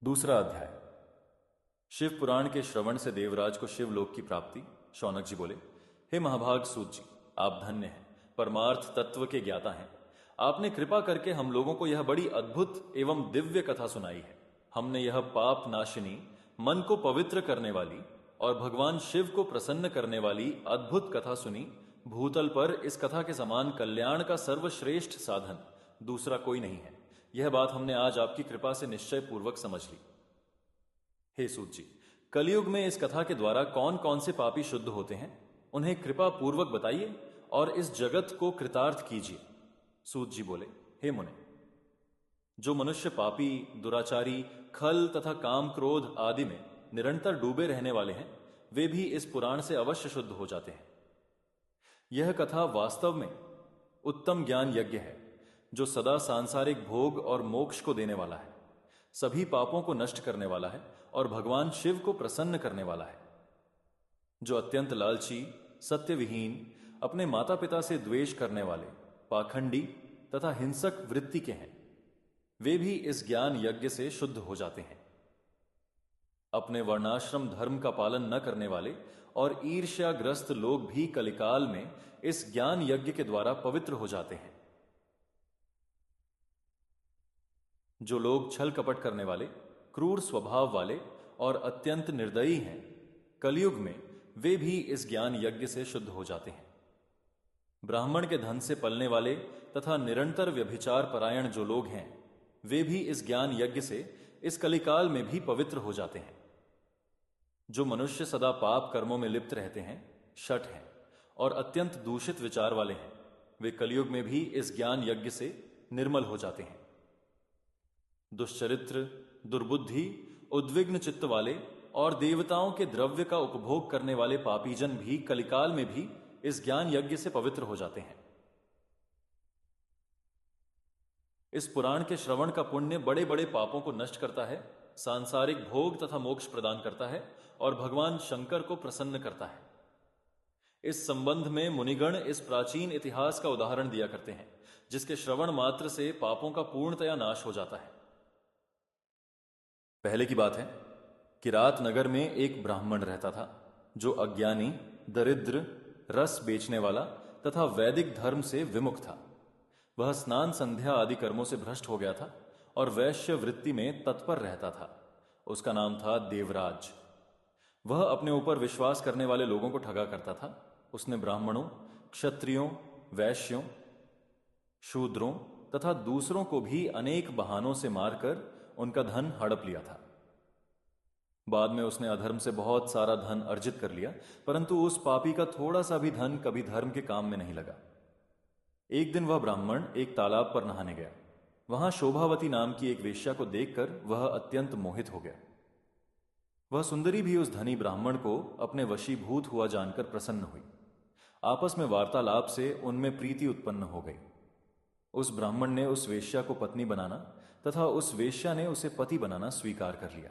दूसरा अध्याय। शिव पुराण के श्रवण से देवराज को शिवलोक की प्राप्ति। शौनक जी बोले, हे महाभाग सूत जी, आप धन्य हैं, परमार्थ तत्व के ज्ञाता हैं। आपने कृपा करके हम लोगों को यह बड़ी अद्भुत एवं दिव्य कथा सुनाई है। हमने यह पाप नाशिनी, मन को पवित्र करने वाली और भगवान शिव को प्रसन्न करने वाली अद्भुत कथा सुनी। भूतल पर इस कथा के समान कल्याण का सर्वश्रेष्ठ साधन दूसरा कोई नहीं है। यह बात हमने आज आपकी कृपा से निश्चय पूर्वक समझ ली। हे सूत जी, कलयुग में इस कथा के द्वारा कौन कौन से पापी शुद्ध होते हैं, उन्हें कृपा पूर्वक बताइए और इस जगत को कृतार्थ कीजिए। सूत जी बोले, हे मुने, जो मनुष्य पापी, दुराचारी, खल तथा काम क्रोध आदि में निरंतर डूबे रहने वाले हैं, वे भी इस पुराण से अवश्य शुद्ध हो जाते हैं। यह कथा वास्तव में उत्तम ज्ञान यज्ञ है, जो सदा सांसारिक भोग और मोक्ष को देने वाला है, सभी पापों को नष्ट करने वाला है और भगवान शिव को प्रसन्न करने वाला है। जो अत्यंत लालची, सत्यविहीन, अपने माता पिता से द्वेष करने वाले, पाखंडी तथा हिंसक वृत्ति के हैं, वे भी इस ज्ञान यज्ञ से शुद्ध हो जाते हैं। अपने वर्णाश्रम धर्म का पालन न करने वाले और ईर्ष्याग्रस्त लोग भी कलिकाल में इस ज्ञान यज्ञ के द्वारा पवित्र हो जाते हैं। जो लोग छल कपट करने वाले, क्रूर स्वभाव वाले और अत्यंत निर्दयी हैं, कलयुग में वे भी इस ज्ञान यज्ञ से शुद्ध हो जाते हैं। ब्राह्मण के धन से पलने वाले तथा निरंतर व्यभिचार परायण जो लोग हैं, वे भी इस ज्ञान यज्ञ से इस कलिकाल में भी पवित्र हो जाते हैं। जो मनुष्य सदा पाप कर्मों में लिप्त रहते हैं, शठ हैं और अत्यंत दूषित विचार वाले हैं, वे कलयुग में भी इस ज्ञान यज्ञ से निर्मल हो जाते हैं। दुश्चरित्र, दुर्बुद्धि, उद्विग्न चित्त वाले और देवताओं के द्रव्य का उपभोग करने वाले पापीजन भी कलिकाल में भी इस ज्ञान यज्ञ से पवित्र हो जाते हैं। इस पुराण के श्रवण का पुण्य बड़े बड़े पापों को नष्ट करता है, सांसारिक भोग तथा मोक्ष प्रदान करता है और भगवान शंकर को प्रसन्न करता है। इस संबंध में मुनिगण इस प्राचीन इतिहास का उदाहरण दिया करते हैं, जिसके श्रवण मात्र से पापों का पूर्णतया नाश हो जाता है। पहले की बात है कि रात नगर में एक ब्राह्मण रहता था, जो अज्ञानी, दरिद्र, रस बेचने वाला तथा वैदिक धर्म से विमुख था। वह स्नान संध्या आदि कर्मों से भ्रष्ट हो गया था और वैश्य वृत्ति में तत्पर रहता था। उसका नाम था देवराज। वह अपने ऊपर विश्वास करने वाले लोगों को ठगा करता था। उसने ब्राह्मणों, क्षत्रियों, वैश्यों, शूद्रों तथा दूसरों को भी अनेक बहानों से मारकर उनका धन हड़प लिया था। बाद में उसने अधर्म से बहुत सारा धन अर्जित कर लिया, परंतु उस पापी का थोड़ा सा भी धन कभी धर्म के काम में नहीं लगा। एक दिन वह ब्राह्मण एक तालाब पर नहाने गया। वहां शोभावती नाम की एक वेश्या को देखकर वह अत्यंत मोहित हो गया। वह सुंदरी भी उस धनी ब्राह्मण को अपने वशीभूत हुआ जानकर प्रसन्न हुई। आपस में वार्तालाप से उनमें प्रीति उत्पन्न हो गई। उस ब्राह्मण ने उस वेश्या को पत्नी बनाना तथा उस वेश्या ने उसे पति बनाना स्वीकार कर लिया।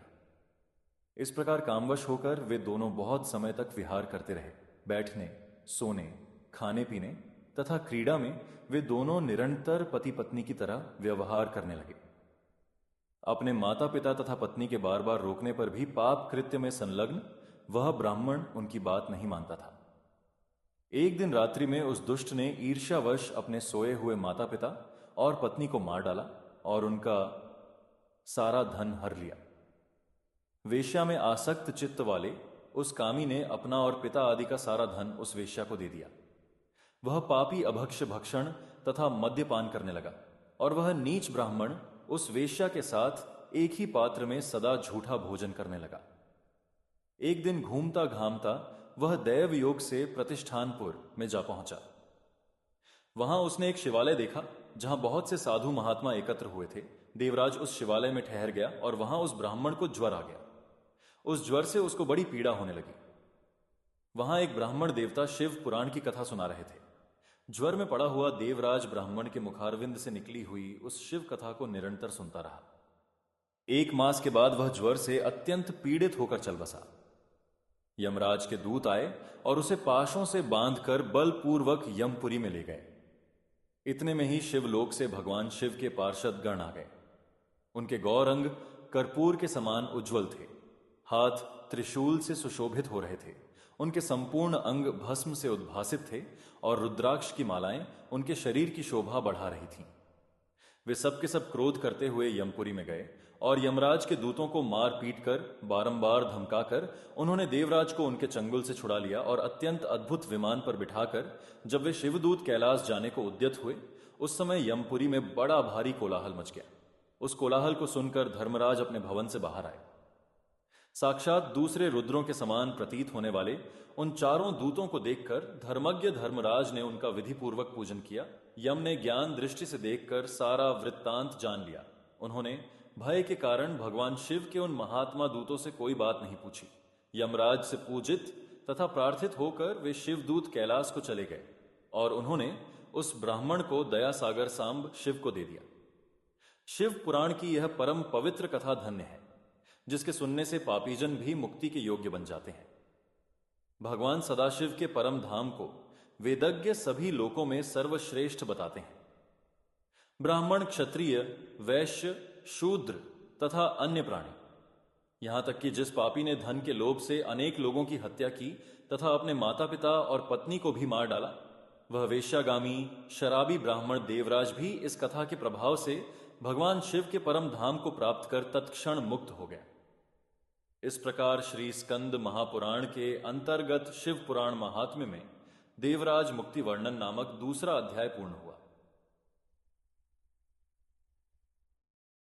इस प्रकार कामवश होकर वे दोनों बहुत समय तक विहार करते रहे। बैठने, सोने, खाने पीने तथा क्रीड़ा में वे दोनों निरंतर पति पत्नी की तरह व्यवहार करने लगे। अपने माता पिता तथा पत्नी के बार बार रोकने पर भी पाप कृत्य में संलग्न वह ब्राह्मण उनकी बात नहीं मानता था। एक दिन रात्रि में उस दुष्ट ने ईर्ष्यावश अपने सोए हुए माता पिता और पत्नी को मार डाला और उनका सारा धन हर लिया। वेश्या में आसक्त चित्त वाले उस कामी ने अपना और पिता आदि का सारा धन उस वेश्या को दे दिया। वह पापी अभक्ष भक्षण तथा मद्यपान करने लगा और वह नीच ब्राह्मण उस वेश्या के साथ एक ही पात्र में सदा झूठा भोजन करने लगा। एक दिन घूमता घामता वह दैव योग से प्रतिष्ठानपुर में जा पहुंचा। वहां उसने एक शिवालय देखा, जहां बहुत से साधु महात्मा एकत्र हुए थे। देवराज उस शिवालय में ठहर गया और वहां उस ब्राह्मण को ज्वर आ गया। उस ज्वर से उसको बड़ी पीड़ा होने लगी। वहां एक ब्राह्मण देवता शिव पुराण की कथा सुना रहे थे। ज्वर में पड़ा हुआ देवराज ब्राह्मण के मुखारविंद से निकली हुई उस शिव कथा को निरंतर सुनता रहा। 1 मास के बाद वह ज्वर से अत्यंत पीड़ित होकर चल बसा। यमराज के दूत आए और उसे पाशों से बांधकर बलपूर्वक यमपुरी में ले गए। इतने में ही शिवलोक से भगवान शिव के पार्षद गण आ गए। उनके गौरंग कर्पूर के समान उज्जवल थे। हाथ त्रिशूल से सुशोभित हो रहे थे। उनके संपूर्ण अंग भस्म से उद्भासित थे और रुद्राक्ष की मालाएं उनके शरीर की शोभा बढ़ा रही थीं। वे सब के सब क्रोध करते हुए यमपुरी में गए और यमराज के दूतों को मार पीट कर बारंबार धमकाकर उन्होंने देवराज को उनके चंगुल से छुड़ा लिया और अत्यंत अद्भुत विमान पर बिठाकर जब वे शिवदूत कैलाश जाने को उद्यत हुए, उस समय यमपुरी में बड़ा भारी कोलाहल मच गया। उस कोलाहल को सुनकर धर्मराज अपने भवन से बाहर आए। साक्षात दूसरे रुद्रों के समान प्रतीत होने वाले उन चारों दूतों को देखकर धर्मज्ञ धर्मराज ने उनका विधिपूर्वक पूजन किया। यम ने ज्ञान दृष्टि से देखकर सारा वृत्तांत जान लिया। उन्होंने भय के कारण भगवान शिव के उन महात्मा दूतों से कोई बात नहीं पूछी। यमराज से पूजित तथा प्रार्थित होकर वे शिवदूत कैलाश को चले गए और उन्होंने उस ब्राह्मण को दया सागर सांब शिव को दे दिया। शिव पुराण की यह परम पवित्र कथा धन्य है, जिसके सुनने से पापीजन भी मुक्ति के योग्य बन जाते हैं। भगवान सदाशिव के परम धाम को वेदज्ञ सभी लोकों में सर्वश्रेष्ठ बताते हैं। ब्राह्मण, क्षत्रिय, वैश्य, शूद्र तथा अन्य प्राणी, यहां तक कि जिस पापी ने धन के लोभ से अनेक लोगों की हत्या की तथा अपने माता पिता और पत्नी को भी मार डाला, वह वेश्यागामी शराबी ब्राह्मण देवराज भी इस कथा के प्रभाव से भगवान शिव के परम धाम को प्राप्त कर तत्क्षण मुक्त हो गया। इस प्रकार श्री स्कंद महापुराण के अंतर्गत शिव पुराण महात्म्य में देवराज मुक्ति वर्णन नामक दूसरा अध्याय पूर्ण हुआ।